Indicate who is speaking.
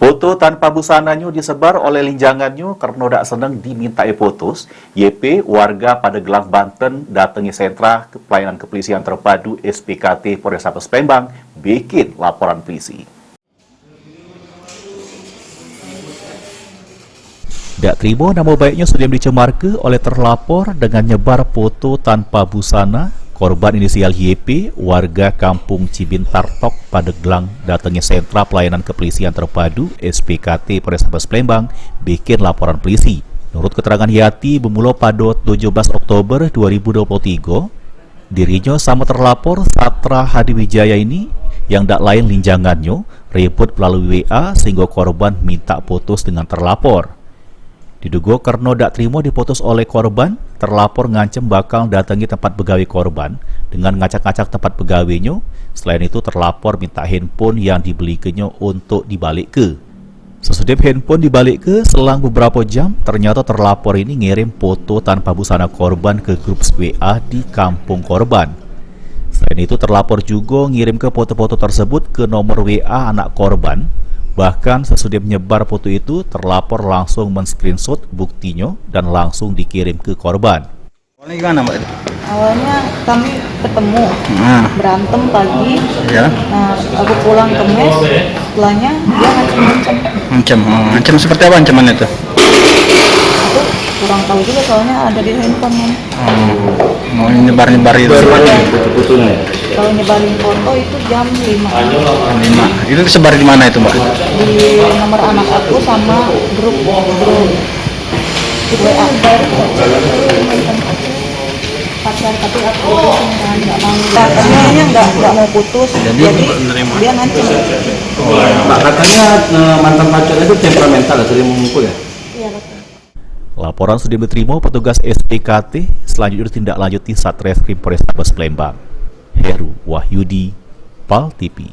Speaker 1: Foto tanpa busananya disebar oleh linjangannya karena tidak senang dimintai fotos. YP, warga Pandeglang, Banten, datangi sentra pelayanan kepolisian terpadu SPKT Polrestabes Palembang, bikin laporan polisi. Tak terima nama baiknya sudah dicemarkan oleh terlapor dengan nyebar foto tanpa busana. Korban inisial YP, warga kampung Cibintartok, Pandeglang, datangi sentra pelayanan kepolisian terpadu SPKT Polrestabes Palembang, bikin laporan polisi. Menurut keterangan Yati, bermula pada 17 Oktober 2023, dirinya sama terlapor Satra Hadiwijaya ini yang tak lain linjangannya ribut melalui WA sehingga korban minta putus dengan terlapor. Diduga karena tak terima diputus oleh korban, terlapor ngancem bakal datangi tempat pegawai korban dengan ngacak-ngacak tempat pegawainya. Selain itu, terlapor minta handphone yang dibelikannya untuk dibalik ke. Sesudah handphone dibalik ke, selang beberapa jam, ternyata terlapor ini ngirim foto tanpa busana korban ke grup WA di kampung korban. Selain itu, terlapor juga ngirim ke foto-foto tersebut ke nomor WA anak korban. Bahkan sesudah menyebar foto itu, terlapor langsung men-screenshot buktinya dan langsung dikirim ke korban.
Speaker 2: Awalnya gimana, Mbak?
Speaker 3: Awalnya kami ketemu, berantem pagi.
Speaker 2: Ya.
Speaker 3: Nah, aku pulang ke mes, setelahnya dia ngancam.
Speaker 2: Ngancam seperti apa ancaman itu?
Speaker 3: Aku kurang tahu juga soalnya ada di handphone.
Speaker 2: Mau nyebar-nyebar itu.
Speaker 3: Kalau nyebarin foto itu jam 5.
Speaker 2: 5. Itu sebar di mana itu, Mbak?
Speaker 3: Di nomor anak aku sama grup WA. Pacar tapi aku nggak mau. Katanya nggak mau putus. Jadi dia ngancam.
Speaker 4: Mbak, katanya mantan pacar itu temperamental, sering memukul ya?
Speaker 3: Iya, betul.
Speaker 1: Laporan sudah diterima petugas SPKT, selanjutnya tindak lanjuti Satreskrim Polrestabes Palembang. Heru Wahyudi, PAL TV.